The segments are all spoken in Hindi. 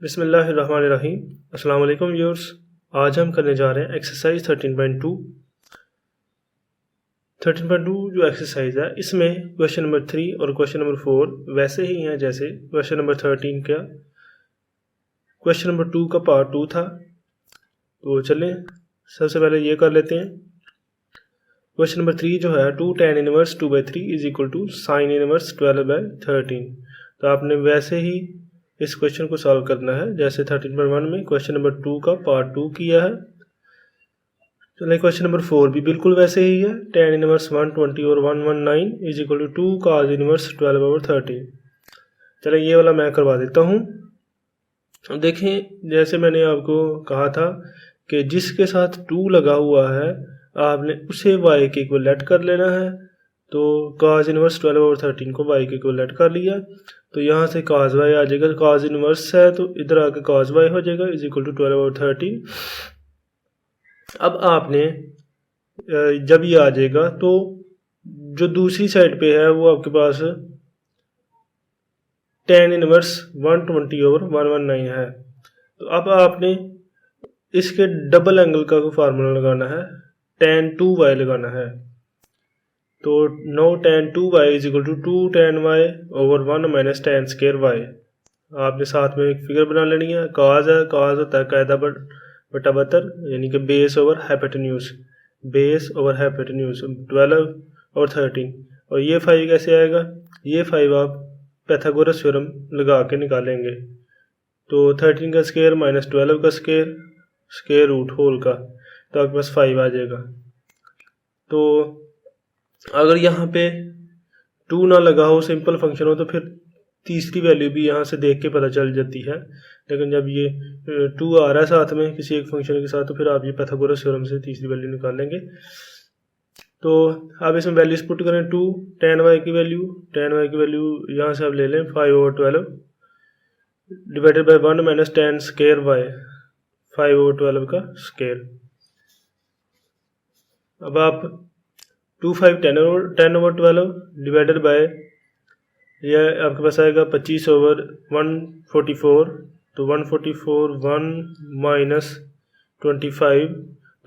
बिस्मिल्लाहिर्रहमानिर्रहीम। अस्सलाम वालेकुम व्यूअर्स। आज हम करने जा रहे हैं एक्सरसाइज 13.2। 13.2 जो एक्सरसाइज है इसमें क्वेश्चन नंबर 3 और क्वेश्चन नंबर 4 वैसे ही हैं जैसे क्वेश्चन नंबर 13 का। क्वेश्चन नंबर 2 का पार्ट 2 था, तो चलें सबसे पहले ये कर लेते हैं। क्वेश्चन नंबर 3 जो है 2 tan inverse 2/3 is equal to sine inverse 12/13। तो आपने वैसे ही इस क्वेश्चन को सॉल्व करना है जैसे 13.1 में क्वेश्चन नंबर 2 का पार्ट 2 किया है। चलिए क्वेश्चन नंबर 4 भी बिल्कुल वैसे ही है। tan इनवर्स 120 और 119 is equal to 2 cos inverse 12/13। चलिए ये वाला मैं करवा देता हूँ। देखें जैसे मैंने आपको कहा था कि जिसके साथ 2 लगा हुआ है आपने उसे y के इक्वलेट कर लेना है। तो cos इनवर्स 12/13 को y के इक्वलेट कर लिया, तो यहाँ से cos y आ जाएगा। cos इनवर्स है तो इधर आके cos y हो जाएगा इज इक्वल टू 12/13। अब आपने जब ये आ जाएगा तो जो दूसरी साइड पे है वो आपके पास tan इनवर्स 120/119 है। तो अब आपने इसके डबल एंगल का फार्मूला लगाना है, tan 2y लगाना है। तो नो tan 2y is equal to 2 tan y over 1 minus tan square y। आपने साथ में एक फिगर बना लेनी है। cos है, cos होता है कायदा बटा बतर यानी कि base over hypotenuse, base over hypotenuse 12/13। और ये 5 कैसे आएगा, ये 5 आप पैथागोरस थ्योरम लगा के निकालेंगे। तो 13 का स्क्वायर माइनस 12 का स्क्वायर, स्क्वायर रूट होल का, तो आपके पास 5 आ जाएगा। तो अगर यहाँ पे 2 ना लगा हो, सिंपल फंक्शन हो, तो फिर तीसरी वैल्यू भी यहाँ से देख के पता चल जाती है। लेकिन जब ये 2 आ रहा है साथ में किसी एक फंक्शन के साथ, तो फिर आप ये पैथागोरस थ्योरम से तीसरी वैल्यू निकाल लेंगे। तो आप इसमें वैल्यूज पुट करें। 2 tan y की वैल्यू यहाँ से आप ले लें 5/12 divided by 1 minus tan square y, 5/12 का स्क्वायर। अब आप 2 5 10/12 डिवाइडेड बाय यह आपके पास आएगा 25/144। तो 144 1 माइनस 25,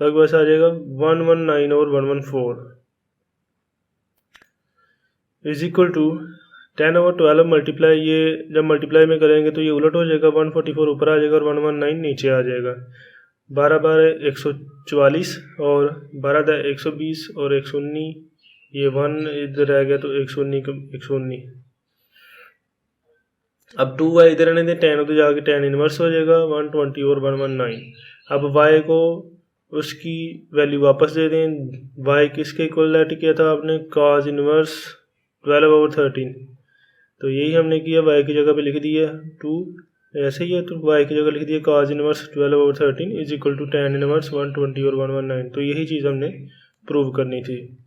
तो आपके पास आ जाएगा 119 और 114 इज इक्वल टू 10/12 मल्टीप्लाई, ये जब मल्टीप्लाई में करेंगे तो ये उलट हो जाएगा, 144 ऊपर आ जाएगा और 119 नीचे आ जाएगा। 12 12 144 और 12 10 120 और 119, ये 1 इधर रह गया तो 119। अब 2y इधर आने दें, tan उधर जाके tan इनवर्स हो जाएगा 120 और 119। अब y को उसकी वैल्यू वापस दे दें। y किसके इक्वलेट किया था आपने, cos इनवर्स 12/13। तो यही हमने किया, y की जगह पे लिख दिया 2, ऐसे ही है तो y की जगह लिख दिया cos inverse 12/13 is equal to tan inverse 120 और 119। तो यही चीज़ हमने प्रूव करनी थी।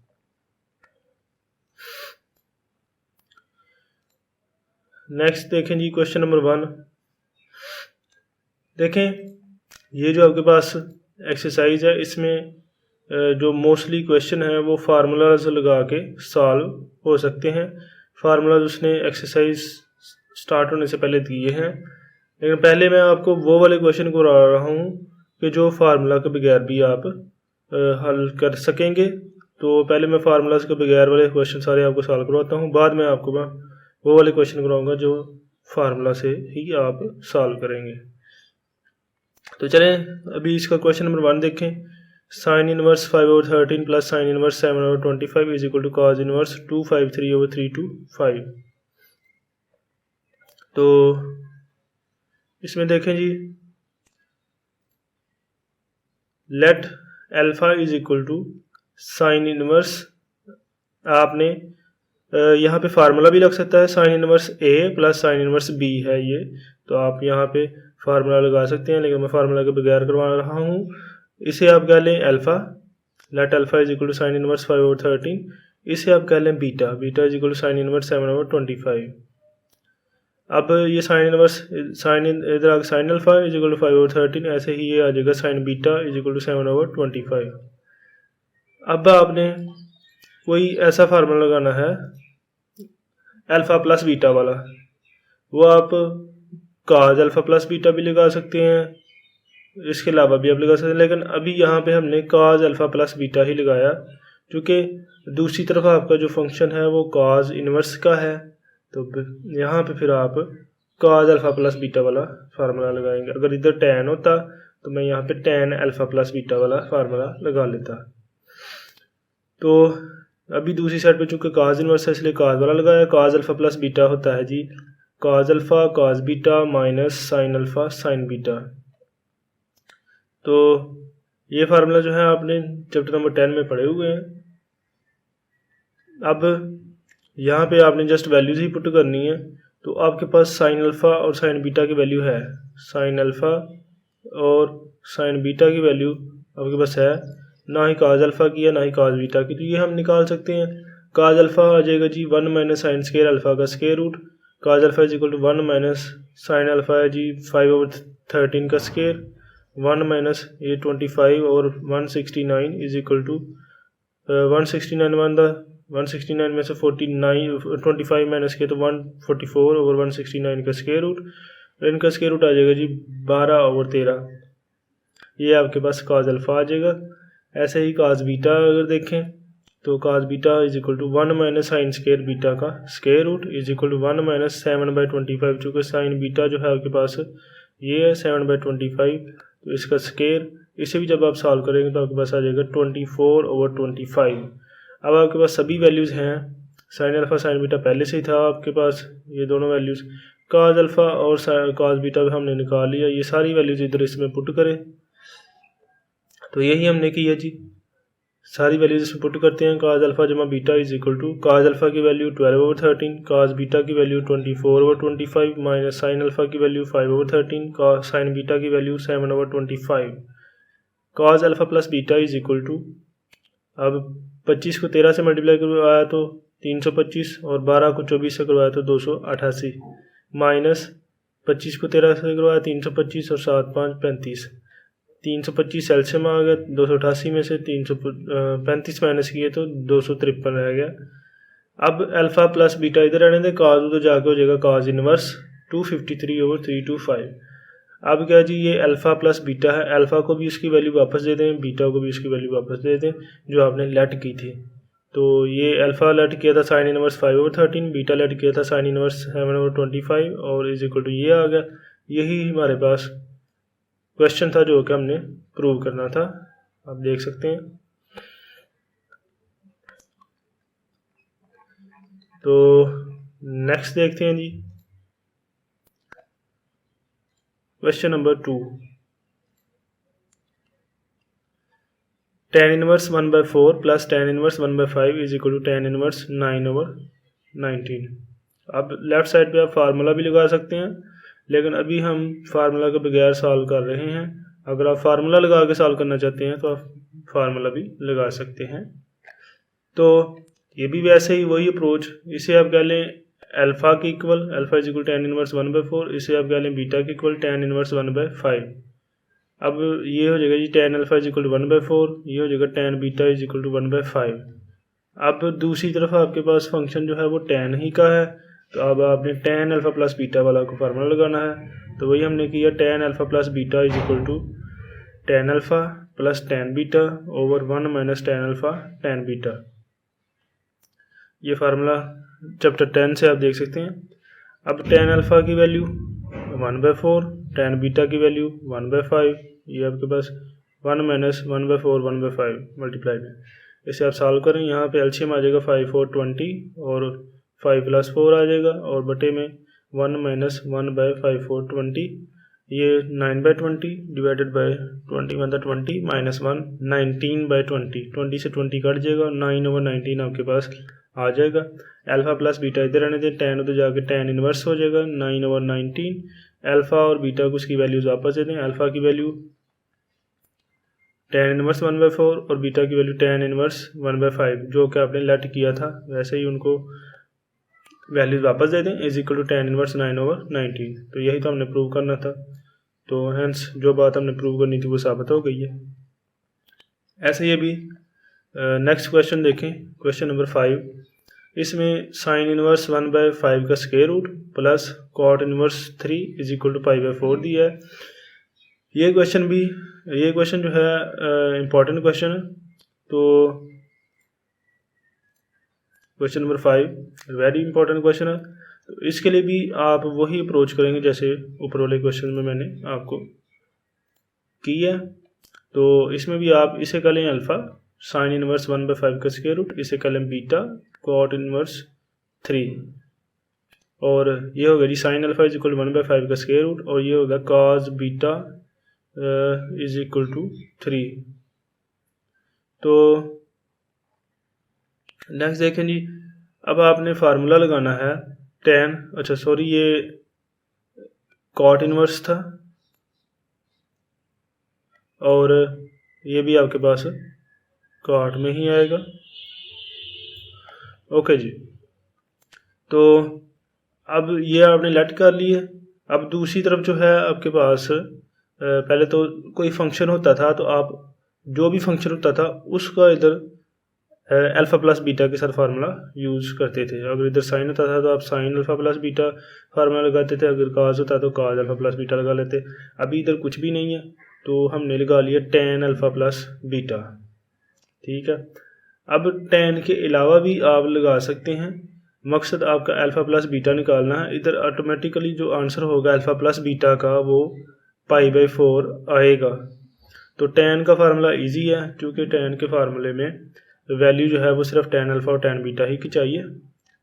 नेक्स्ट देखें जी क्वेश्चन नंबर 1। देखें ये जो आपके पास एक्सरसाइज है इसमें जो मोस्टली क्वेश्चन है वो फार्मूलाज लगा के सॉल्व हो सकते हैं। फार्मूलाज उसने एक्सरसाइज स्टार्ट होने से पहले दिए हैं, लेकिन पहले मैं आपको वो वाले क्वेश्चन को करा रहा हूँ कि जो फार्मूला के बगैर भी आप हल कर सकेंगे। तो पहले मैं फार्मूलाज के बगैर वाले क्वेश्चन सारे आपको सॉल्व करवाता हूँ, बाद में आपको मैं वो वाले क्वेश्चन कराऊंगा जो फार्मूला से ही आप सॉल्व करेंगे। तो चलें अभी इसका क्वेश्चन नंबर 1 देखें। Sine inverse 5/13 plus sine inverse 7/25 is equal to cos inverse 253/325। तो इसमें देखें जी, let alpha is equal to sine inverse, आपने यहाँ पे फार्मूला भी लग सकता है, sine inverse a plus sine inverse b है ये, तो आप यहाँ पे फार्मूला लगा सकते हैं, लेकिन मैं फार्मूला के बगैर करवा रहा हूँ। इसे आप कह लें alpha, let alpha is equal to sine inverse 5/13। इसे आप कह लें beta, beta is equal to sine inverse 7/25। अब ये साइन इनवर्स साइन इधर आ sine alpha is equal to 5/13, ऐसे ही ये आ जाएगा sine beta is equal to 7/25। अब आपने कोई ऐसा फार्मूला लगाना है अल्फा प्लस बीटा वाला, वो आप काज अल्फ़ा प्लस बीटा भी लगा सकते हैं, इसके अलावा भी आप लगा सकते हैं, लेकिन अभी यहाँ पे हमने काज अल्फ़ा प्लस बीटा ही लगाया, क्योंकि दूसरी तरफ आपका जो फंक्शन है वो काज इनवर्स का है। तो यहाँ पे फिर आप काज अल्फ़ा प्लस बीटा वाला फार्मूला लगाएंगे। अगर इधर टैन होता तो मैं यहाँ पे टैन अल्फ़ा प्लस बीटा वाला फार्मूला लगा लेता। तो अभी दूसरी साइड पे चूँकि काज इनवर्स है इसलिए काज वाला लगाया। काज अल्फ़ा प्लस बीटा होता है जी cos alpha cos beta minus sine alpha sine beta. तो ये फार्मूला जो है आपने चैप्टर नंबर 10 में पढ़े हुए हैं। अब यहाँ पे आपने जस्ट वैल्यूज़ ही पुट करनी है। तो आपके पास साइन अल्फ़ा और साइन बीटा की वैल्यू है, साइन अल्फ़ा और साइन बीटा की वैल्यू आपके पास है, ना ही काज अल्फ़ा की है ना ही काज बीटा की। तो ये हम निकाल सकते हैं। काज अल्फ़ा आ जाएगा जी 1 माइनस साइन स्केयर अल्फ़ा का square root, cos alpha is equal to 1 minus sine alpha है जी 5/13 का स्केयर, 1 माइनस ये 25 और 169 इज इक्वल टू 169 में से 25 माइनस किया तो 144 ओवर 169 का स्केयर रूट, और इनका स्केयर रूट आ जाएगा जी 12/13। ये आपके पास काज अल्फ़ा आ जाएगा। ऐसे ही काज बीटा अगर देखें तो cos beta is equal to 1 minus sine square beta का square root is equal to 1 minus 7/25, चूँकि साइन बीटा जो है आपके पास ये है 7/25, तो इसका स्केयर, इसे भी जब आप सॉल्व करेंगे तो आपके पास आ जाएगा 24/25। अब आपके पास सभी वैल्यूज़ हैं, साइन अल्फ़ा साइन बीटा पहले से ही था आपके पास, ये दोनों वैल्यूज़ काज अल्फ़ा और काज बीटा भी हमने निकाल लिया। ये सारी वैल्यूज़ इधर इसमें पुट करें, तो यही हमने किया जी, सारी वैल्यूज़ इसमें पुट करते हैं। काज अल्फ़ा जमा beta is equal to cos alpha की वैल्यू 12/13, काज बीटा की वैल्यू 24/25 माइनस साइन अल्फ़ा की वैल्यू 5/13, साइन बीटा की value 7/25। Cos alpha plus beta is equal to, अब 25 को 13 से मल्टीप्लाई करवाया तो 325 और 12 को 24 से करवाया तो 288, माइनस 25 को 13 से करवाया 325 और 7 5 35, 325 एलसीएम आ गया, 288 में से 335 माइनस किए तो 253 रह गया। अब अल्फ़ा प्लस बीटा इधर रहने दें, काज उधर जाके हो जाएगा काज इनवर्स 253/325। अब क्या जी, ये अल्फ़ा प्लस बीटा है, अल्फ़ा को भी इसकी वैल्यू वापस दे दें, बीटा को भी इसकी वैल्यू वापस दे दें जो आपने लेट की थी। तो ये अल्फ़ा लेट किया था साइन इनवर्स 5/13, बीटा लेट किया था साइन इनवर्स 7/25 और इज इक्वल टू ये आ गया। यही हमारे पास क्वेश्चन था जो कि हमने प्रूव करना था, आप देख सकते हैं। तो नेक्स्ट देखते हैं जी, question number 2, tan inverse 1/4 plus tan inverse 1/5 is equal to tan inverse 9/19। अब लेफ्ट साइड पे आप फार्मूला भी लगा सकते हैं, लेकिन अभी हम फार्मूला के बगैर सॉल्व कर रहे हैं। अगर आप फार्मूला लगा के सॉल्व करना चाहते हैं तो आप फार्मूला भी लगा सकते हैं। तो ये भी वैसे ही वही अप्रोच, इसे आप कह लें अल्फ़ा के equal, alpha is equal tan inverse 1/4, इसे आप कह लें बीटा के इक्वल tan इनवर्स 1/5। अब ये हो जाएगा जी tan alpha is equal to 1/4, ये हो जाएगा tan beta is equal to 1/5। अब दूसरी तरफ आपके पास फंक्शन जो है वो tan ही का है, तो अब आपने tan अल्फ़ा प्लस बीटा वाला को फार्मूला लगाना है। तो वही हमने किया, tan alpha plus beta is equal to tan alpha plus tan beta over 1 minus tan alpha tan beta. ये फार्मूला चैप्टर 10 से आप देख सकते हैं। अब tan अल्फ़ा की वैल्यू 1/4, tan बीटा की वैल्यू 1/5, ये आपके पास 1 माइनस 1/4 1/5 मल्टीप्लाई में, इसे आप सॉल्व करें। यहाँ पे एलसीएम आ जाएगा 5 4 20 और 5 + 4 आ जाएगा, और बटे में 1 माइनस 1/5 4 20, ये 9/20 डिवाइडेड बाय 20 मतलब 20 माइनस 1 19/20, 20 से 20 कट जाएगा, 9/19 आपके पास आ जाएगा। अल्फ़ा प्लस बीटा इधर रहने दें, tan उधर जाके tan इनवर्स हो जाएगा 9/19। अल्फ़ा और बीटा को उसकी वैल्यूज वापस दे दें, अल्फ़ा की वैल्यू tan इनवर्स 1/4 और बीटा की वैल्यू tan इनवर्स 1/5, जो कि आपने लेट किया था वैसे ही उनको वैल्यूज वापस दे दें, is equal to tan inverse 9/19। तो यही तो हमने प्रूव करना था, तो हेंस जो बात हमने प्रूव करनी थी वो साबित हो गई है। ऐसे ही अभी नेक्स्ट क्वेश्चन देखें, क्वेश्चन नंबर 5, इसमें साइन इनवर्स 1/5 का square root plus cot inverse 3 is equal to π/4 दिया है। ये क्वेश्चन जो है इम्पॉर्टेंट क्वेश्चन है। तो question number 5 very important question है। तो इसके लिए भी आप वही अप्रोच करेंगे जैसे ऊपर वाले क्वेश्चन में मैंने आपको की है। तो इसमें भी आप इसे कर लें अल्फ़ा साइन इनवर्स 1/5 का स्क्वायर रूट, इसे कर लें बीटा कॉट इनवर्स 3, और ये होगा जी sine alpha is equal to 1/5 का स्क्वायर रूट, और ये होगा cos beta is equal to 3। तो नेक्स्ट देखें जी, अब आपने फार्मूला लगाना है ये कॉट इनवर्स था और ये भी आपके पास कॉट में ही आएगा। ओके जी, तो अब ये आपने लेट कर लिए। अब दूसरी तरफ जो है आपके पास पहले तो कोई फंक्शन होता था, तो आप जो भी फंक्शन होता था उसका इधर अल्फ़ा प्लस बीटा के साथ फार्मूला यूज़ करते थे। अगर इधर साइन होता था तो आप sine alpha plus beta formula लगाते थे, अगर काज होता तो काज अल्फ़ा प्लस बीटा लगा लेते। अभी इधर कुछ भी नहीं है तो हमने लगा लिया टेन अल्फ़ा प्लस बीटा। ठीक है, अब टेन के अलावा भी आप लगा सकते हैं, मकसद आपका अल्फ़ा प्लस बीटा निकालना है। इधर ऑटोमेटिकली जो आंसर होगा अल्फ़ा प्लस बीटा का वो π/4 आएगा। तो टेन का फार्मूला इजी है, क्योंकि टेन के फार्मूले में वैल्यू जो है वो सिर्फ टेन अल्फ़ा और टेन बीटा ही की चाहिए।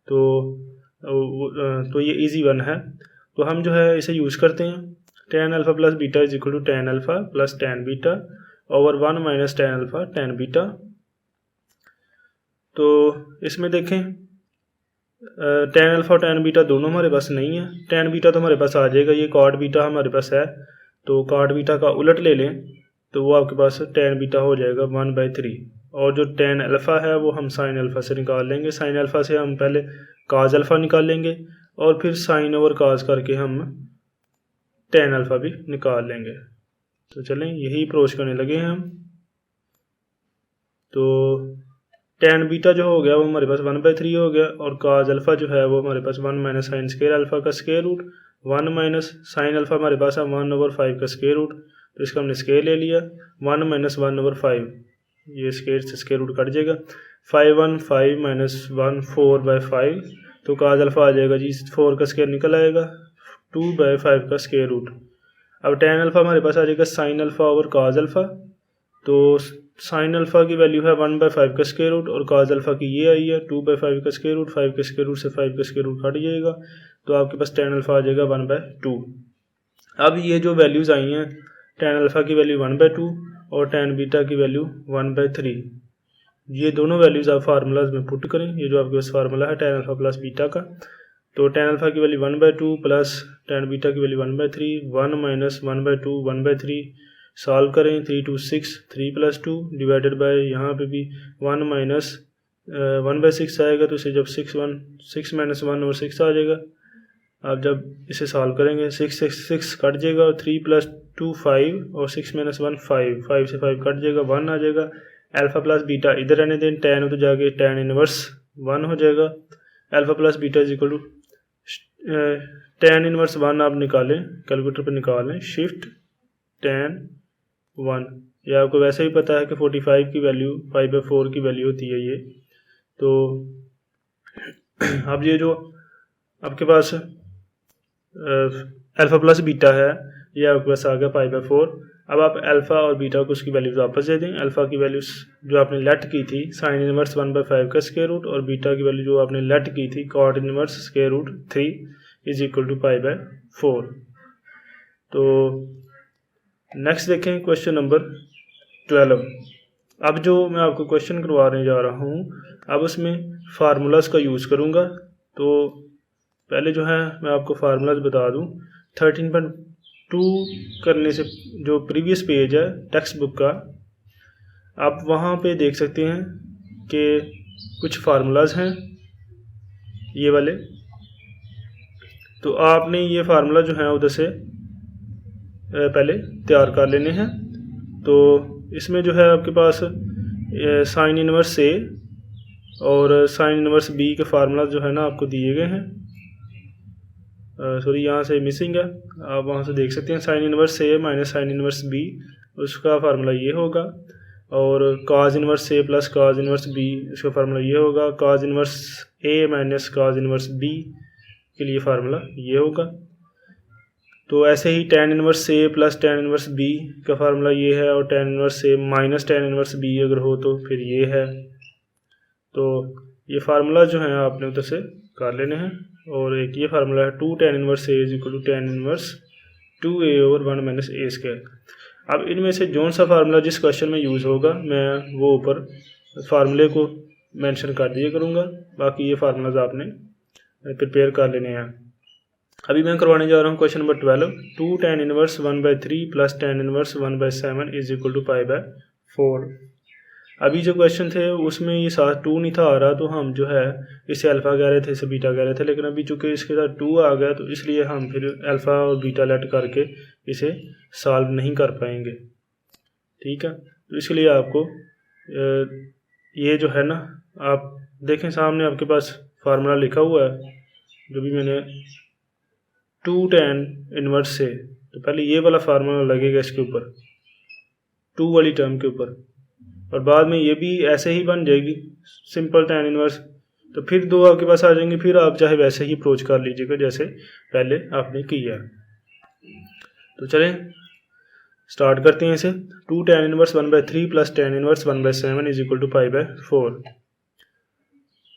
तो ये इजी वन है। तो हम जो है इसे यूज़ करते हैं, tan alpha plus beta is equal to tan alpha plus tan beta over 1 minus tan alpha tan beta. तो इसमें देखें टेन अल्फ़ा और टेन बीटा दोनों हमारे पास नहीं है, टेन बीटा तो हमारे पास आ जाएगा, ये कॉट बीटा हमारे पास है, तो कॉट बीटा का उलट ले लें तो वो आपके पास टेन बीटा हो जाएगा 1/3, और जो टेन अल्फ़ा है वो हम साइन अल्फ़ा से निकाल लेंगे। साइन अल्फ़ा से हम पहले काज अल्फ़ा निकाल लेंगे और फिर साइन ओवर काज करके हम टेन अल्फ़ा भी निकाल लेंगे। तो चलें यही अप्रोच करने लगे हैं हम। तो टेन बीटा जो हो गया वो हमारे पास 1/3 हो गया, और काज अल्फ़ा जो है वो हमारे पास 1 माइनस साइन स्क्वायर अल्फ़ा का square root, 1 minus sine alpha हमारे पास है 1/5 का स्क्वायर रूट, तो इसका हमने स्क्वायर ले लिया 1 माइनस 1/5, ये स्क्वायर से स्क्वायर रूट कट जाएगा, 5 1 5 माइनस 1 4/5, तो काज अल्फ़ा आ जाएगा जी 4 का स्क्वायर निकल आएगा 2/5 का स्क्वायर रूट। अब टेन अल्फ़ा हमारे पास आ जाएगा साइन अल्फ़ा ओवर काज अल्फ़ा, तो साइन अल्फ़ा की वैल्यू है 1/5 का स्क्वायर रूट और काज अल्फ़ा की ये आई है 2/5 का स्क्वायर रूट, 5 के स्क्वायर रूट से 5 का स्क्वायर रूट कट जाएगा, तो आपके पास टेन अल्फ़ा आ जाएगा 1/2। अब ये जो वैल्यूज़ आई हैं, टेन अल्फ़ा की वैल्यू 1/2 और टेन बीटा की वैल्यू 1/3, ये दोनों वैल्यूज़ आप फार्मूलाज में पुट करें। ये जो आपके पास फार्मूला है टेन अल्फ़ा प्लस बीटा का, तो टेन अल्फ़ा की वैल्यू 1/2 प्लस टेन बीटा की वैल्यू 1/3, 1 माइनस 1/2 1/3, सॉल्व करें 3 2 6, 3 + 2 डिवाइडेड बाय यहाँ पे भी 1 माइनस 1/6 आएगा, तो इसे जब 6 माइनस 1 और 6 आ जाएगा। आप जब इसे सॉल्व करेंगे 6 कट जाएगा, और 3 + 2 5 और 6 माइनस 1 5 से 5 कट जाएगा, 1 आ जाएगा। अल्फ़ा प्लस बीटा इधर रहने दें, टेन तो जाके टेन इनवर्स 1 हो जाएगा। Alpha plus beta is equal to tan inverse 1 आप निकालें, कैलकुलेटर पर निकालें, शिफ्ट टेन 1, ये आपको वैसे ही पता है कि 45 की वैल्यू π/4 की वैल्यू होती है ये। तो अब ये जो आपके पास अल्फ़ा प्लस बीटा है ये आपके पास आ गया π/4। अब आप अल्फ़ा और बीटा को उसकी वैल्यूज वापस दे दें। अल्फ़ा की वैल्यूज जो आपने लेट की थी साइन इनवर्स 1/5 का स्क्वायर रूट, और बीटा की वैल्यू जो आपने लेट की थी cot inverse square root 3 is equal to π/4। तो नेक्स्ट देखें क्वेश्चन नंबर 12। अब जो मैं आपको क्वेश्चन करवाने जा रहा हूँ, अब उसमें फार्मूलाज का यूज़ करूँगा। तो पहले जो है मैं आपको फार्मूलाज बता दूँ। 13.2 करने से जो प्रीवियस पेज है टेक्स्ट बुक का, आप वहाँ पे देख सकते हैं कि कुछ फार्मूलाज हैं ये वाले। तो आपने ये फार्मूला जो है उधर से पहले तैयार कर लेने हैं। तो इसमें जो है आपके पास साइन इनवर्स से और साइन इनवर्स बी के फार्मूला जो है ना आपको दिए गए हैं, सॉरी यहाँ से मिसिंग है, आप वहाँ से देख सकते हैं। साइन इनवर्स ए माइनस साइन इनवर्स बी, उसका फार्मूला ये होगा। और काज inverse A plus cause inverse B, इसका फार्मूला ये होगा। काज इनवर्स ए माइनस काज इनवर्स बी के लिए फार्मूला ये होगा। तो ऐसे ही tan inverse A plus tan inverse B का फार्मूला ये है, और टेन इनवर्स ए माइनस टेन इनवर्स बी अगर हो तो फिर ये है। तो ये फार्मूला जो है आपने उधर से कर लेने हैं। और एक ये फार्मूला है 2 tan inverse A is equal to tan inverse 2a over 1 minus A square. अब इनमें से जौन सा फार्मूला जिस क्वेश्चन में यूज़ होगा मैं वो ऊपर फार्मूले को मेंशन कर दिया करूँगा। बाकी ये फार्मूलाज आपने प्रिपेयर कर लेने हैं। अभी मैं करवाने जा रहा हूँ question number 12। 2 tan inverse 1/3 plus tan inverse 1/7 is equal to π/4। अभी जो क्वेश्चन थे उसमें ये साथ 2 नहीं था आ रहा, तो हम जो है इसे अल्फ़ा कह रहे थे, इसे बीटा कह रहे थे। लेकिन अभी चूँकि इसके साथ 2 आ गया तो इसलिए हम फिर अल्फ़ा और बीटा लेट करके इसे सॉल्व नहीं कर पाएंगे। ठीक है, तो इसलिए आपको ये जो है ना, आप देखें सामने आपके पास फार्मूला लिखा हुआ है जो भी मैंने 2 tan इनवर्स से, तो पहले ये वाला फार्मूला लगेगा इसके ऊपर 2 वाली टर्म के ऊपर, और बाद में ये भी ऐसे ही बन जाएगी सिंपल tan इनवर्स। तो फिर 2 आपके पास आ जाएंगे, फिर आप चाहे वैसे ही अप्रोच कर लीजिएगा जैसे पहले आपने किया। तो चलें स्टार्ट करते हैं इसे। 2 tan inverse 1/3 plus tan inverse 1/7 is equal to π/4।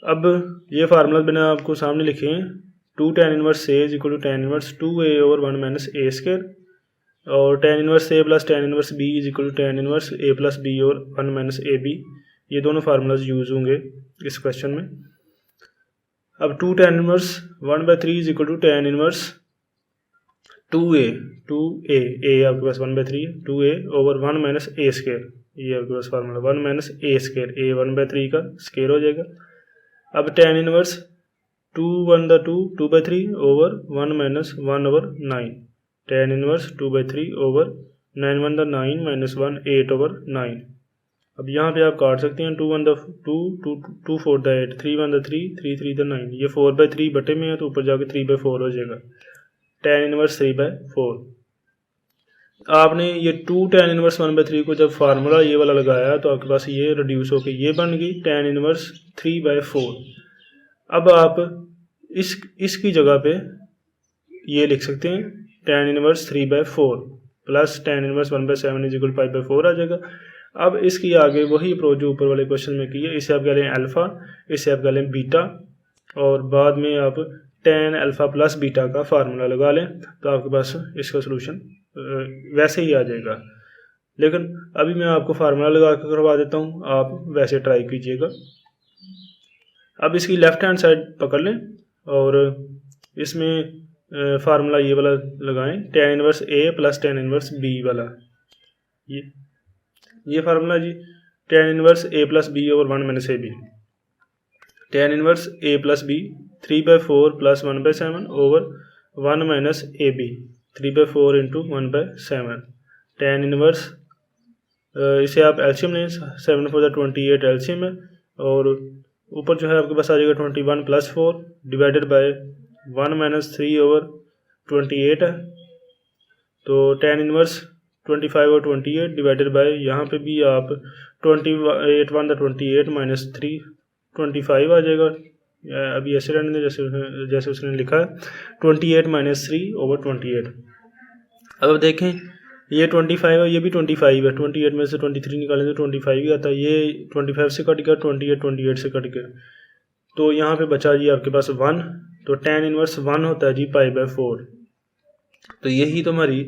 अब ये फार्मूला मैंने आपको सामने लिखे हैं। 2 tan inverse A is equal to tan inverse 2a over 1 minus A square, और tan inverse A plus tan inverse B is equal to tan inverse A plus B और 1 माइनस ए बी। ये दोनों फार्मूलाज यूज़ होंगे इस क्वेश्चन में। अब 2 tan inverse 1/3 is equal to tan inverse 2a A आपके पास 1/3 है, 2a over 1 minus A square, ये आपके पास फार्मूला 1 माइनस ए स्क्वायर, ए 1/3 का स्क्वायर हो जाएगा। अब tan inverse 2 1 the 2/3 over 1 minus 1 over 9, tan inverse 2/3 over 9 1 the 9 minus 1 8 over 9। अब यहाँ पे आप काट सकते हैं 2 1 द 2 2 4 द 8 3 1 द 3 3 3 द 9, ये 4/3 बटे में है तो ऊपर जाके 3/4 हो जाएगा, tan इनवर्स 3/4। आपने ये 2 tan इनवर्स 1/3 को जब फार्मूला ये वाला लगाया तो आपके पास ये रिड्यूस होकर ये बन गई tan इनवर्स 3/4। अब आप इसकी जगह पे ये लिख सकते हैं tan inverse 3/4 plus tan inverse 1/7 is equal to π/4 आ जाएगा। अब इसकी आगे वही अप्रोच जो ऊपर वाले क्वेश्चन में की है, इसे आप कह लें अल्फ़ा, इसे आप कह लें बीटा, और बाद में आप tan अल्फ़ा प्लस बीटा का फार्मूला लगा लें तो आपके पास इसका सलूशन वैसे ही आ जाएगा। लेकिन अभी मैं आपको फार्मूला लगा कर करवा देता हूँ, आप वैसे ट्राई कीजिएगा। अब इसकी लेफ़्ट हैंड साइड पकड़ लें और इसमें फार्मूला ये वाला लगाएं, tan inverse A plus tan inverse B वाला, ये फार्मूला जी, tan inverse A plus B over 1 minus A B, tan inverse A plus B 3/4 plus 1/7 over 1 minus A B 3/4 into 1/7, tan inverse, इसे आप एल्शियम लें, 7 4 28 एल्शियम है, और ऊपर जो है आपके पास आ जाएगा 21 plus 4 divided by 1 minus 3 over 28 है, तो tan इनवर्स 25 और 28 डिवाइडेड बाय, यहाँ पे भी आप 28 1 द 28 माइनस 3 25 आ जाएगा। अभी ऐसे रहने दें जैसे उसने लिखा है, 28 माइनस 3 ओवर 28। अब देखें ये 25 है, ये भी 25 है, 28 में से 23 निकालें तो 25 ही आता है, ये 25 से कट गया, 28 से कट गया, तो यहाँ पे बचा जी आपके पास 1, तो tan इनवर्स 1 होता है जी π/4। तो यही तो हमारी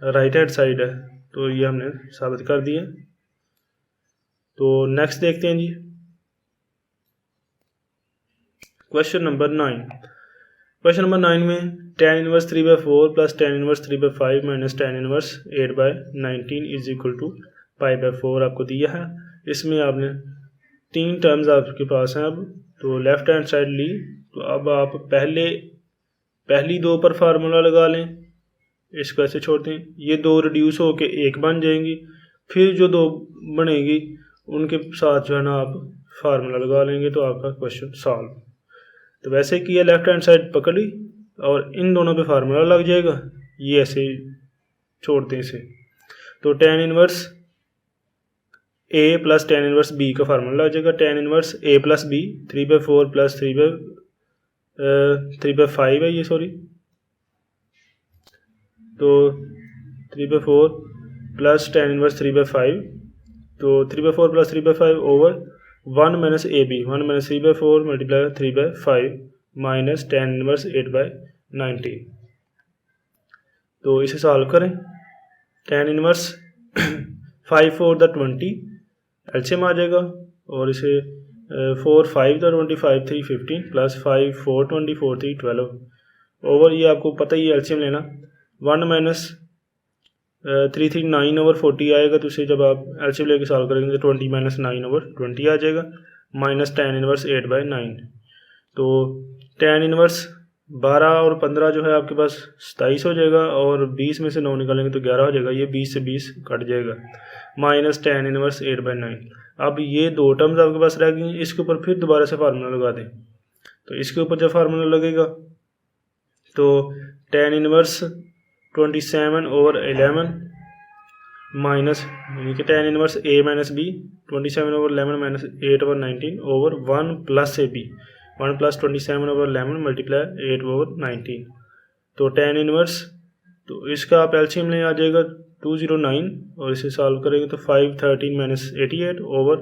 राइट हैंड साइड है, तो ये हमने साबित कर दिया। तो नेक्स्ट देखते हैं जी क्वेश्चन नंबर 9। क्वेश्चन नंबर 9 में tan inverse 3/4 plus tan inverse 3/5 minus tan inverse 8/19 is equal to π/4 आपको दिया है। इसमें आपने 3 टर्म्स आपके पास हैं। अब तो लेफ्ट हैंड साइड ली, तो अब आप पहली 2 पर फार्मूला लगा लें, इसको ऐसे छोड़ दें, ये 2 रिड्यूस होके 1 बन जाएंगी, फिर जो 2 बनेगी उनके साथ जो है ना आप फार्मूला लगा लेंगे तो आपका क्वेश्चन सॉल्व। तो वैसे किया, लेफ्ट हैंड साइड पकड़ ली और इन दोनों पे फार्मूला लग जाएगा, ये ऐसे छोड़ते हैं इसे। तो tan inverse a plus tan inverse b का फार्मूला लग जाएगा। tan inverse a plus b 3/4 plus 3/5 है ये, सॉरी, तो 3/4 प्लस tan इनवर्स 3/5, तो 3/4 plus 3/5 over 1 minus AB, 1 minus 3/4 multiply 3/5 minus tan inverse 8/90। तो इसे सॉल्व करें। tan इनवर्स 5 4 द 20 एलसीएम आ जाएगा, और इसे 4 5 द 25 3 15 प्लस 5 4 24 3 12 ओवर, ये आपको पता ही है एलसीएम लेना। 1 माइनस 3 3 9 ओवर 40 आएगा, तो इसे जब आप एलसीएम लेके सॉल्व करेंगे तो 20 माइनस 9 ओवर 20 आ जाएगा, माइनस tan इनवर्स 8/9। तो tan इनवर्स 12 और 15 जो है आपके पास 27 हो जाएगा, और 20 में से 9 निकालेंगे तो 11 हो जाएगा, ये 20 से 20 कट जाएगा, माइनस tan इनवर्स 8/9। अब ये दो टर्म्स आपके पास रह गई, इसके ऊपर फिर दोबारा से फार्मूला लगा दें। तो इसके ऊपर जब फार्मूला लगेगा तो tan inverse 27 over 11 minus tan inverse a minus b 27 over 11 minus 8 over 19 over 1 plus ab 1 plus 27 over 11 multiply 8 over 19। तो tan इनवर्स, तो इसका आप एलसीएम ले आ जाएगा 209, और इसे सॉल्व करेंगे तो 5 13 माइनस 88 ओवर,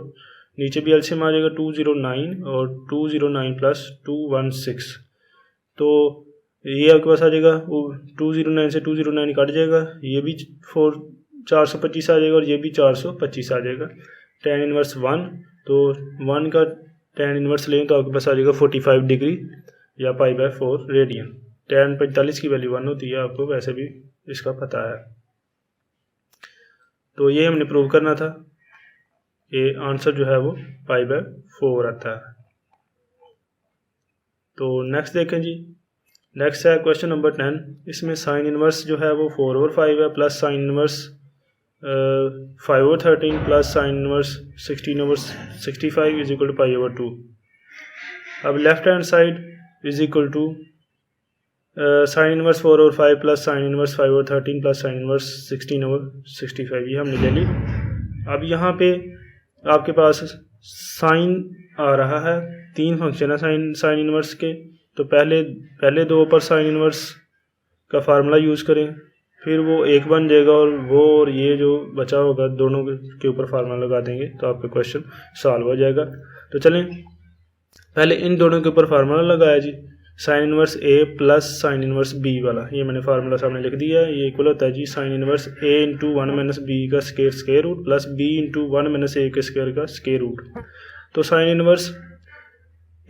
नीचे भी एलसीएम आ जाएगा 209 और 209 प्लस 216। तो ये आपके पास आ जाएगा 209 से 209 कट जाएगा, ये भी 425 आ जाएगा और ये भी 425 आ जाएगा। tan इनवर्स 1, तो 1 का tan इनवर्स लें तो आपके पास आ जाएगा 45 डिग्री या π/4 रेडियन। tan 45 की वैल्यू 1 होती है, आपको वैसे भी इसका पता है। तो ये हमने प्रूव करना था, ये आंसर जो है वो π/4 आता है। तो नेक्स्ट देखें जी, नेक्स्ट है क्वेश्चन नंबर 10। इसमें साइन इनवर्स जो है वो 4 ओवर 5 है, plus sine inverse 5 over 13 plus sine inverse 16 over 65 is equal to π/2। अब left hand side is equal to sine inverse 4 over 5 plus sine inverse 5 over 13 plus sine inverse 16 over 65, ये हमने ले ली। अब यहाँ पे आपके पास साइन आ रहा है, 3 फंक्शन है साइन इनवर्स के, तो पहले 2 पर साइन इनवर्स का फार्मूला यूज़ करें, फिर वो एक बन जाएगा, और ये जो बचा होगा दोनों के ऊपर फार्मूला लगा देंगे तो आपका क्वेश्चन सॉल्व हो जाएगा। तो चलें पहले इन दोनों के ऊपर फार्मूला लगाया जी, sine inverse a plus sine inverse b वाला, ये मैंने फार्मूला सामने लिख दिया है। ये इक्वल होता है जी sine inverse a into 1 minus b का square root plus b into 1 minus a के स्क्वायर का स्क्वायर रूट। तो साइन इनवर्स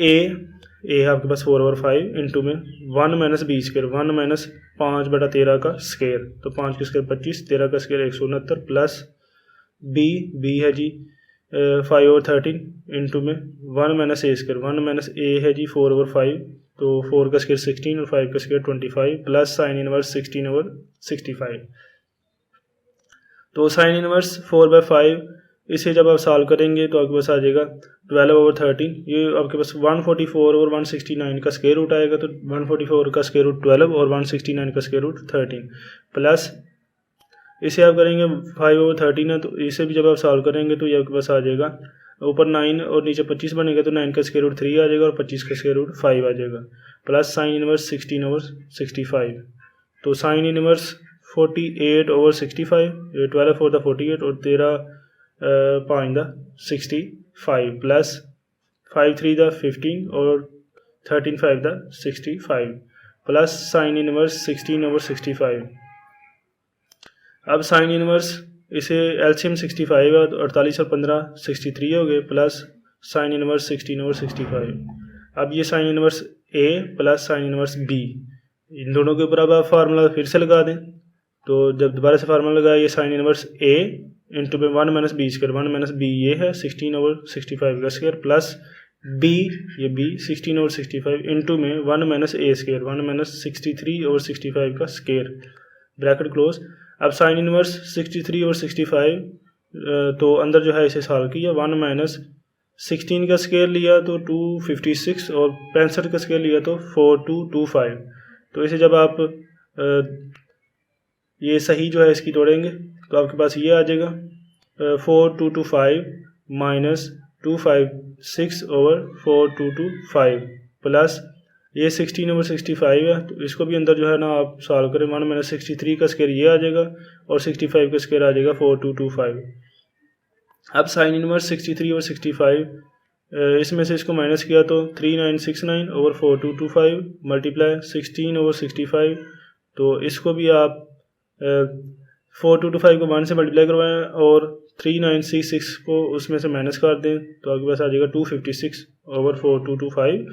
a आपके पास 4 ओवर 5 इंटू में 1 माइनस b स्क्वायर, 1 माइनस 5/13 का स्क्वायर, तो 5 का स्क्वायर 25, 13 का स्क्वायर 169 प्लस b है जी 5 ओवर 13 इंटू में 1 minus a square, 1 minus a है जी 4 ओवर 5, तो 4 का स्क्वायर 16 और 5 का square 25 plus sine inverse 16 over 65। तो साइन इनवर्स 4/5, इसे जब आप सॉल्व करेंगे तो आपके पास आ जाएगा 12 ओवर 13, ये आपके पास 144 और 169 का स्क्वायर रूट आएगा, तो 144 का स्क्वायर रूट 12 और 169 का स्क्वायर रूट 13 प्लस इसे आप करेंगे 5 ओवर 13 है, तो इसे भी जब आप सॉल्व करेंगे तो ये आपके पास आ जाएगा ऊपर 9 और नीचे 25 बनेगा, तो 9 का स्क्वायर रूट 3 आ जाएगा और 25 का स्क्वायर रूट 5 आ जाएगा, प्लस साइन इनवर्स 16 ओवर 65। तो साइन इनवर्स 48 ओवर 65, 12 4 द 48 और 13 5 द 65 प्लस 5 3 द 15 और 13 5 the 65 plus sine inverse 16 over 65। अब साइन इनवर्स इसे एलसीएम 65 है, 48 और 15 63 हो गए, प्लस साइन इनवर्स 16 ओवर 65। अब ये sine inverse a plus sine inverse b, इन दोनों के ऊपर अब आप फार्मूला फिर से लगा दें। तो जब दोबारा से फार्मूला लगाया, ये साइन इनवर्स a इंटू में 1 minus b square, 1 minus b ये है 16 ओवर 65 का स्क्वायर, प्लस b ये b 16 ओवर 65 इंटू में 1 minus a square, 1 minus 63 over 65 का स्क्वायर, ब्रैकेट क्लोज। अब साइन इनवर्स 63 और 65, तो अंदर जो है इसे सॉल्व किया, 1 माइनस 16 का स्क्वायर लिया तो 256 और 65 का स्क्वायर लिया तो 4225। तो इसे जब आप ये सही जो है इसकी तोड़ेंगे तो आपके पास ये आ जाएगा 4225 माइनस 256 ओवर 4225 प्लस ये 16/65 है, तो इसको भी अंदर जो है ना आप सॉल्व करें। 1 - 63 का स्क्वायर ये आ जाएगा और 65 का स्क्वायर आ जाएगा 4225। अब साइन इनवर्स 63/65 इसमें से इसको माइनस किया तो 3969 ओवर 4225 मल्टीप्लाई 16/65। तो इसको भी आप 4225 को 1 से मल्टीप्लाई करवाएं और 3966 को उसमें से माइनस कर दें तो आपके पास आ जाएगा 256 ओवर 4225।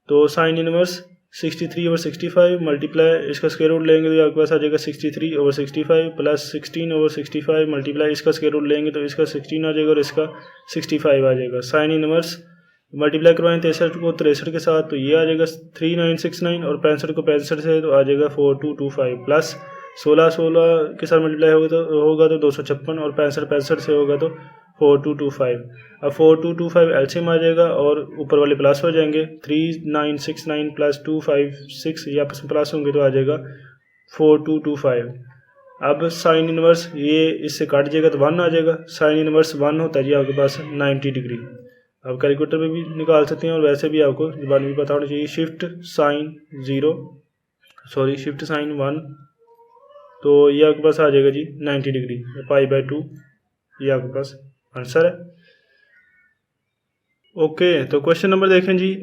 तो साइन इनवर्स 63/65 मल्टीप्लाई इसका स्क्वायर रूट लेंगे तो आपके पास आ जाएगा 63/65 प्लस 16/65 मल्टीप्लाई इसका स्क्वायर रूट लेंगे तो इसका 16 आ जाएगा और इसका 65 आ जाएगा। साइन इनवर्स मल्टीप्लाई करवाएं 63 को 63 के साथ तो ये आ जाएगा 3969 और 65 को 65 से तो आ जाएगा 4225 प्लस 16 के साथ मल्टीप्लाई होगा तो 256 और 65 से होगा तो 4225। अब 4225 एलसीएम आ जाएगा और ऊपर वाले प्लस हो जाएंगे 3969 प्लस 256 ये आपस में प्लस होंगे तो आ जाएगा 4225। अब साइन इनवर्स ये इससे काट जाएगा तो 1 आ जाएगा। साइन इनवर्स 1 होता है जी आपके पास 90 डिग्री। आप कैलकुलेटर में भी निकाल सकते हैं और वैसे भी आपको जुबान भी पता होना चाहिए। शिफ्ट साइन 1 तो ये आपके पास आ जाएगा जी 90 डिग्री π/2 ये आपके पास आंसर है। ओके तो क्वेश्चन नंबर देखें जी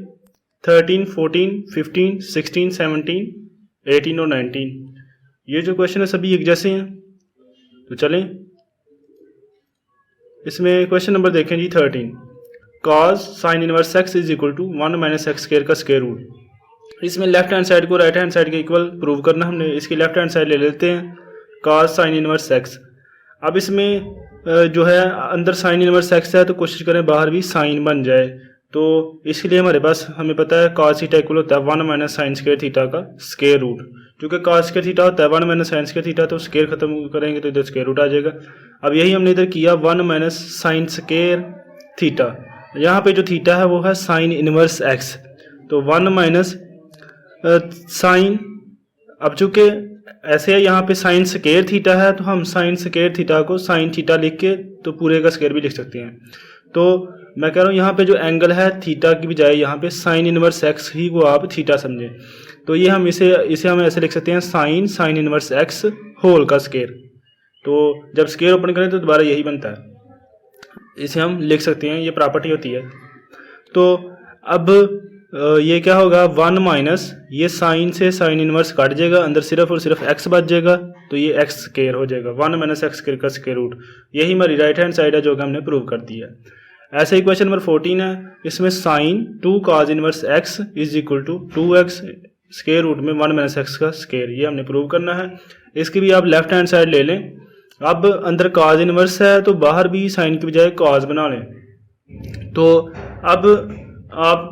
13, 14, 15, 16, 17, 18 और 19। ये जो क्वेश्चन है सभी एक जैसे हैं। तो चलें इसमें क्वेश्चन नंबर देखें जी 13। cos sine inverse x is equal to 1 - x square का स्क्वायर रूट। इसमें लेफ्ट हैंड साइड को राइट हैंड साइड के इक्वल प्रूव करना हमने। इसकी लेफ्ट हैंड साइड ले लेते हैं cos साइन इनवर्स x। अब इसमें जो है अंदर साइन इनवर्स x है तो कोशिश करें बाहर भी साइन बन जाए। तो इसके लिए हमारे पास हमें पता है cos थीटा इक्वल होता है 1 - साइन स्क्वायर थीटा का स्क्वायर रूट। क्योंकि cos स्क्वायर थीटा होता है 1 - साइन स्क्वायर थीटा तो स्क्वायर खत्म करेंगे तो इधर स्क्वायर रूट आ जाएगा। अब यही हमने इधर किया 1 - साइन स्क्वायर थीटा। यहाँ पे जो थीटा है वो है साइन इनवर्स x। तो 1 - साइन अब चूंकि ऐसे है यहाँ पे साइन स्क्वायर थीटा है तो हम साइन स्क्वायर थीटा को साइन थीटा लिख के तो पूरे का स्क्वायर भी लिख सकते हैं। तो मैं कह रहा हूँ यहाँ पे जो एंगल है थीटा की बजाय यहाँ पे साइन इनवर्स x ही को आप थीटा समझें। तो ये हम इसे हम ऐसे लिख सकते हैं साइन इनवर्स x होल का स्क्वायर। तो जब स्क्वायर ओपन करें तो दोबारा यही बनता है, इसे हम लिख सकते हैं, ये प्रॉपर्टी होती है। तो अब ये क्या होगा 1 माइनस ये साइन से साइन इनवर्स काट जाएगा, अंदर सिर्फ और सिर्फ x बच जाएगा तो ये x स्क्वायर हो जाएगा 1 - x स्क्वायर का स्क्वायर रूट। यही हमारी राइट हैंड साइड है जो कि हमने प्रूव कर दिया है। ऐसे ही क्वेश्चन नंबर 14 है। इसमें sine 2 cos inverse x is equal to 2x square root में 1 - x का स्क्वायर, ये हमने प्रूव करना है। इसकी भी आप लेफ्ट हैंड साइड ले लें। अब अंदर cos इनवर्स है तो बाहर भी साइन की बजाय cos बना लें। तो अब आप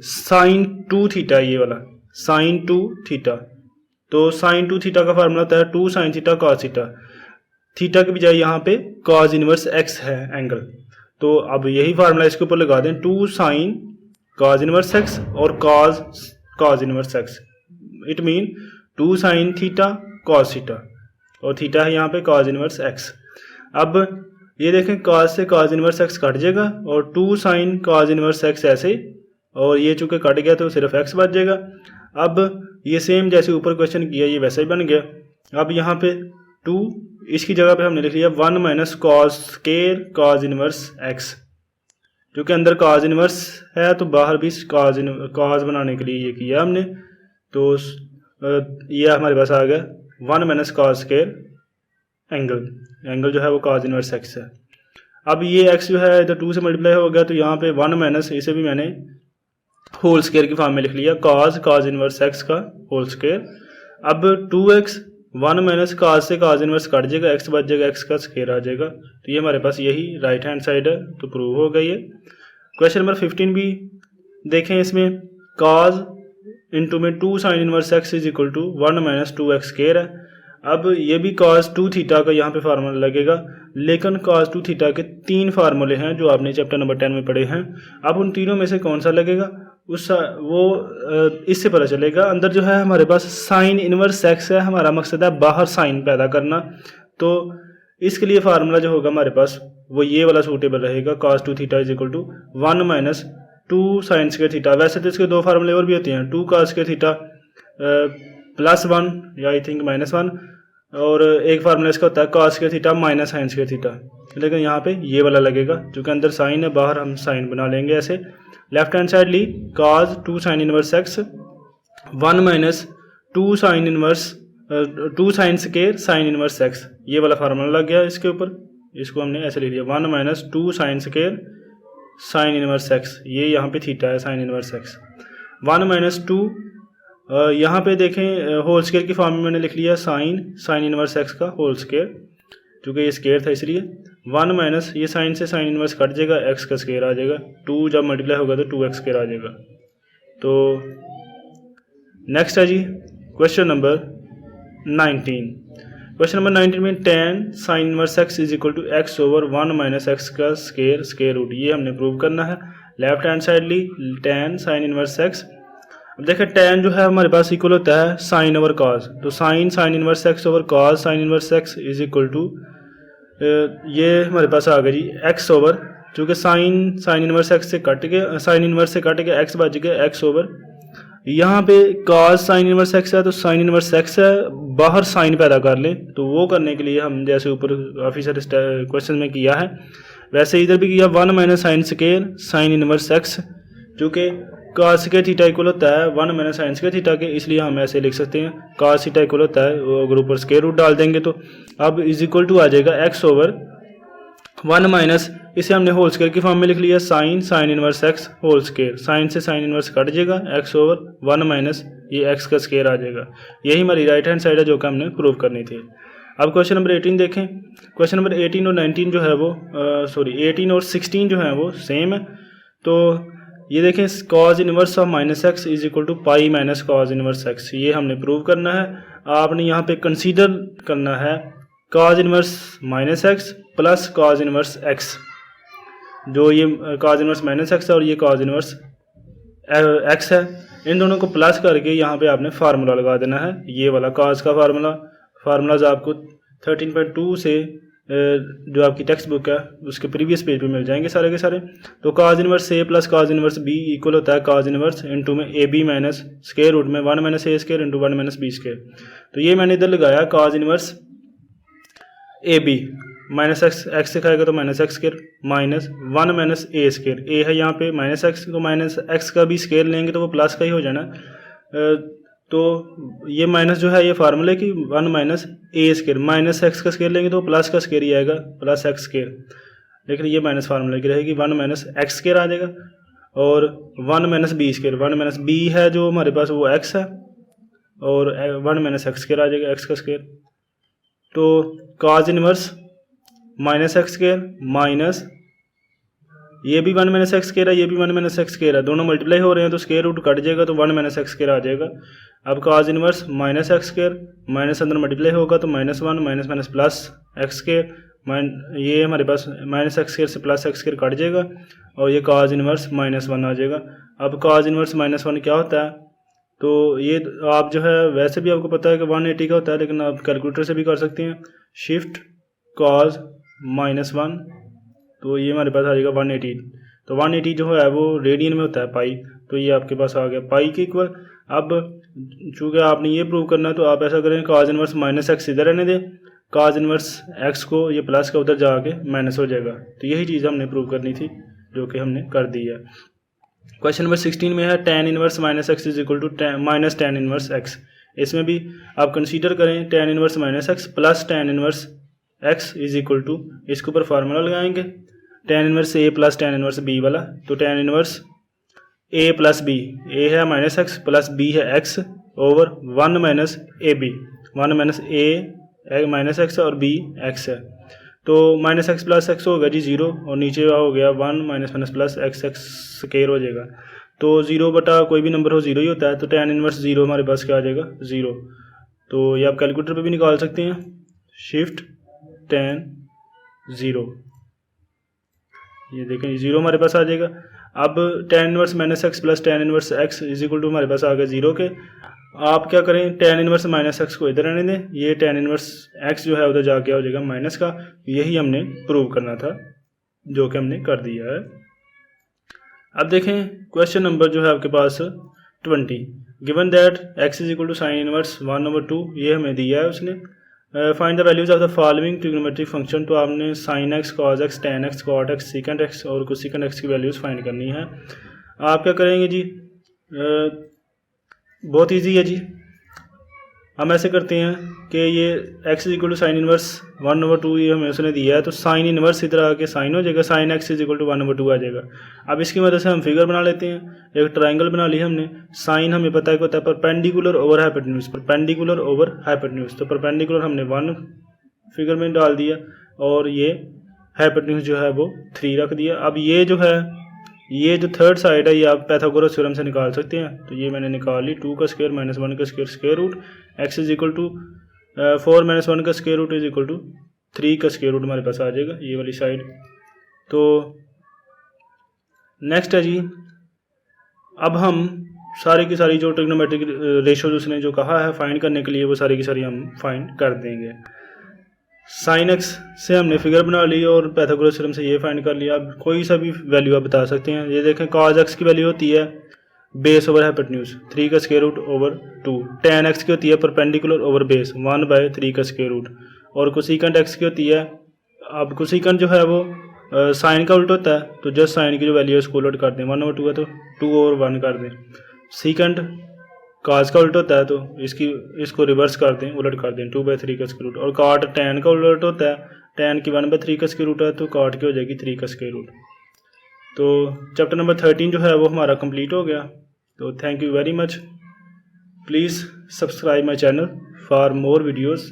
साइन 2 थीटा, ये वाला साइन 2 थीटा, तो साइन 2 थीटा का फार्मूला होता है 2 sine theta cos theta. Theta के बजाय यहाँ पे cos इनवर्स x है एंगल। तो अब यही फार्मूला इसके ऊपर लगा दें 2 साइन cos इनवर्स x और cos inverse x। It mean 2 sine theta cos theta और थीटा है यहाँ पे cos इनवर्स x। अब ये देखें cos से cos इनवर्स x कट जाएगा और 2 साइन cos इनवर्स x ऐसे, और ये चूंकि कट गया तो सिर्फ x बच जाएगा। अब ये सेम जैसे ऊपर क्वेश्चन किया ये वैसा ही बन गया। अब यहाँ पे 2 इसकी जगह पे हमने लिख लिया 1 - cos square cos inverse x। क्योंकि अंदर cos इनवर्स है तो बाहर भी cos बनाने के लिए ये किया हमने। तो ये हमारे पास आ गया 1 - cos स्क्वायर एंगल जो है वो cos इनवर्स x है। अब ये x जो है इधर 2 से मल्टीप्लाई हो गया तो यहाँ पे 1 - इसे भी मैंने होल स्क्वायर की फॉर्म में लिख लिया cos इनवर्स x का होल स्क्वायर। अब 2x 1 - cos से cos इनवर्स कट जाएगा, x बच जाएगा, x का स्क्वायर आ जाएगा। तो ये हमारे पास यही राइट हैंड साइड है तो प्रूव हो गई है। क्वेश्चन नंबर 15 भी देखें। इसमें cos इंटू में 2 sine inverse x is equal to 1 - 2x square है। अब ये भी cos 2 थीटा का यहाँ पे फार्मूला लगेगा, लेकिन cos 2 थीटा के 3 फार्मूले हैं जो आपने चैप्टर नंबर 10 में पढ़े हैं। अब उन तीनों में से कौन सा लगेगा इससे पता चलेगा। अंदर जो है हमारे पास साइन इनवर्स एक्स है, हमारा मकसद है बाहर साइन पैदा करना, तो इसके लिए फार्मूला जो होगा हमारे पास वो ये वाला सूटेबल रहेगा, cos 2 theta is equal to 1 minus 2 sine square theta. वैसे तो इसके दो फार्मूले और भी होते हैं, 2 cos स्क्वायर थीटा प्लस 1 या आई थिंक माइनस 1, और एक फार्मूला इसका होता है cos square theta minus sine square theta, लेकिन यहाँ पे ये वाला लगेगा क्योंकि अंदर साइन है, बाहर हम साइन बना लेंगे ऐसे। लेफ्ट हैंड साइड ली cos 2 sine inverse x 1 minus 2 sine inverse 2 sine square sine inverse x, ये वाला फार्मूला लग गया इसके ऊपर। इसको हमने ऐसे ले लिया 1 minus 2 sine square sine inverse x, ये यहाँ पे थीटा है साइन इनवर्स एक्स। 1 माइनस 2 यहाँ पे देखें होल स्क्वायर की फॉर्म में मैंने लिख लिया साइन इनवर्स एक्स का होल स्क्वायर, क्योंकि ये स्क्वायर था इसलिए। 1 माइनस ये साइन से साइन इनवर्स कट जाएगा, एक्स का स्क्वायर आ जाएगा, 2 जब मल्टीप्लाई होगा तो 2x स्क्वायर आ जाएगा। तो नेक्स्ट है जी क्वेश्चन नंबर 19। क्वेश्चन नंबर 19 में tan sine inverse x is equal to x over 1 minus x का स्क्वायर रूट, ये हमने प्रूव करना है। लेफ्ट हैंड साइड ली tan साइन इनवर्स एक्स। अब देखें tan जो है हमारे पास इक्वल होता है साइन ओवर cos, तो sine inverse x over cos sine inverse x is equal to ये हमारे पास आ गया जी x ओवर, चूँकि साइन इनवर्स एक्स से कट गया, साइन इनवर्स से कट गया x बच गया x ओवर, यहाँ पे cos साइन इनवर्स एक्स है तो साइन इनवर्स एक्स है, बाहर साइन पैदा कर लें, तो वो करने के लिए हम जैसे ऊपर काफ़ी सारे क्वेश्चन में किया है वैसे इधर भी किया 1 minus sine square sine inverse x, चूँकि cos स्क्वायर थीटा इक्वल होता है 1 माइनस साइन स्क्वायर थीटा के, इसलिए हम ऐसे लिख सकते हैं cos थीटा इक्वल होता है, अगर ऊपर स्क्वायर रूट डाल देंगे तो अब इज इक्वल टू आ जाएगा x ओवर 1 माइनस, इसे हमने होल स्क्वायर की फॉर्म में लिख लिया sine inverse x whole square, sine से साइन इनवर्स कट जाएगा, x ओवर 1 माइनस ये x का स्क्वायर आ जाएगा। यही हमारी राइट हैंड साइड है जो कि हमने प्रूव करनी थी। अब क्वेश्चन नंबर 18 देखें। क्वेश्चन नंबर 18 और 19 जो है वो 18 और 16 जो है वो सेम है। तो ये देखें cos inverse of minus x is equal to pi minus cos inverse x, ये हमने प्रूव करना है। आपने यहाँ पे कंसीडर करना है cos inverse minus x plus cos inverse x, जो ये cos इनवर्स माइनस एक्स है और ये cos इनवर्स एक्स है, इन दोनों को प्लस करके यहाँ पे आपने फार्मूला लगा देना है, ये वाला cos का फार्मूलाज आपको 13.2 से जो आपकी टेक्स्ट बुक है उसके प्रीवियस पेज पे मिल जाएंगे सारे के सारे। तो cos inverse A plus cos inverse B equal होता है cos इनवर्स इंटू में A B minus square root में 1 minus A square into 1 minus B square. तो ये मैंने इधर लगाया cos inverse A B, minus X से खाएगा तो minus X square minus 1 minus A square, A है यहाँ पे माइनस एक्स, तो माइनस एक्स का भी स्क्वायर लेंगे तो वो प्लस का ही हो जाना। तो ये माइनस जो है ये फार्मूले की 1 minus A square, minus x का स्क्वायर लेंगे तो प्लस का स्क्वायर ही आएगा प्लस एक्स स्क्वायर, लेकिन ये माइनस फार्मूले की रहेगी 1 माइनस एक्स स्क्वायर आ जाएगा, और 1 minus B square, 1 minus B है जो हमारे पास वो एक्स है, और 1 माइनस एक्स स्क्वायर आ जाएगा एक्स का स्क्वायर। तो cos inverse minus X square minus ये भी 1 माइनस एक्स स्क्वायर है, ये भी 1 माइनस एक्स स्क्वायर है, दोनों मल्टीप्लाई हो रहे हैं तो स्क्वायर रूट कट जाएगा तो 1 माइनस एक्स स्क्वायर आ जाएगा। अब cos inverse minus X square minus अंदर मल्टीप्लाई होगा तो minus 1 minus minus plus x square, ये हमारे पास माइनस एक्स स्क्वायर से प्लस एक्स स्क्वायर कट जाएगा और ये cos इनवर्स माइनस 1 आ जाएगा। अब cos इनवर्स माइनस 1 क्या होता है, तो ये आप जो है वैसे भी आपको पता है कि 180 का होता है, लेकिन आप कैलकुलेटर से भी कर सकते हैं, शिफ्ट cos माइनस 1, तो ये हमारे पास आ जाएगा 180। तो 180 जो है वो रेडियन में होता है पाई, तो ये आपके पास आ गया पाई के इक्वल। अब चूँकि आपने ये प्रूव करना है तो आप ऐसा करें cos इनवर्स माइनस एक्स इधर रहने दें, cos इनवर्स एक्स को ये प्लस का उधर जाके माइनस हो जाएगा। तो यही चीज़ हमने प्रूव करनी थी जो कि हमने कर दी है। क्वेश्चन नंबर 16 में है tan inverse minus x is equal to minus tan inverse x. इसमें भी आप कंसीडर करें tan inverse minus x plus tan inverse x is equal to, इसके ऊपर फार्मूला लगाएंगे tan inverse A plus tan inverse B वाला। तो tan inverse A plus B, A है माइनस एक्स प्लस बी है x over 1 minus A B, 1 minus A minus x और बी एक्स है, तो माइनस एक्स प्लस एक्स हो गया जी 0, और नीचे हो गया 1 minus minus plus x x square हो जाएगा। तो 0 बटा कोई भी नंबर हो 0 ही होता है, तो tan इनवर्स 0 हमारे पास क्या आ जाएगा 0। तो ये आप कैलकुलेटर पे भी निकाल सकते हैं। शिफ्ट tan 0, ये देखें 0 हमारे पास आ जाएगा। अब tan inverse minus x plus tan inverse x is equal to हमारे पास आ गया 0 के। आप क्या करें, tan इनवर्स माइनस एक्स को इधर रहने दें, ये tan इनवर्स एक्स जो है उधर जाके हो जाएगा माइनस का। यही हमने प्रूव करना था, जो कि हमने कर दिया है। अब देखें क्वेश्चन नंबर जो है आपके पास 20, given that x is equal to sine inverse 1/2, ये हमें दिया है उसने। Find the values of the following trigonometric function, तो आपने sine x, cos x, tan x, cot x, secant x और कोसेकेंट एक्स की वैल्यूज़ फाइंड करनी है। आप क्या करेंगे जी, बहुत इजी है जी। हम ऐसे करते हैं कि ये x is equal to sine inverse 1/2 ये हमें उसने दिया है, तो साइन इनवर्स इधर आके साइन हो जाएगा, sine x is equal to 1/2 आ जाएगा। अब इसकी मदद से हम फिगर बना लेते हैं। एक ट्राइंगल बना लिया हमने। साइन हमें पता है कि होता है perpendicular over hypotenuse, perpendicular over hypotenuse. तो परपेंडिकुलर हमने 1 फिगर में डाल दिया और ये हाइपोटेन्यूज जो है वो 3 रख दिया। अब ये जो है, ये जो थर्ड साइड है, ये आप पाइथागोरस थ्योरम से निकाल सकते हैं। तो ये मैंने निकाल ली, 2 का स्क्वायर माइनस 1 का square, square root x is equal to 4 minus 1 का square root is equal to 3 का स्क्वायर रूट हमारे पास आ जाएगा, ये वाली साइड। तो नेक्स्ट है जी, अब हम सारी की सारी जो ट्रिग्नोमेट्रिक रेशियोज उसने जो कहा है फाइंड करने के लिए, वो सारी की सारी हम फाइंड कर देंगे। साइन एक्स से हमने फिगर बना ली और पाइथागोरस थ्योरम से ये फाइंड कर लिया। अब कोई सा भी वैल्यू आप बता सकते हैं। ये देखें, कॉज एक्स की वैल्यू होती है बेस ओवर हाइपोटेन्यूज 3 का square root over 2, tan x की होती है परपेंडिकुलर ओवर बेस 1/3 का स्क्वायर रूट, और कोसेकेंट एक्स की होती है, अब कोसेकेंट जो है वो साइन का उल्टा होता है, तो जस्ट साइन की जो वैल्यू है उसको उलट कर दें, 1/2 है तो 2 और 1 कर दें। सीकेंट काज का उल्टा होता है, तो इसको रिवर्स कर दें, उलट कर दें, 2/3 का स्क्वायर रूट। और काट टैन का उलट होता है, टैन की 1/3 का स्क्वायर रूट है, तो काट की हो जाएगी 3 का स्क्वायर रूट। तो चैप्टर नंबर 13 जो है वो हमारा कंप्लीट हो गया। तो thank you very much. Please subscribe my channel for more videos.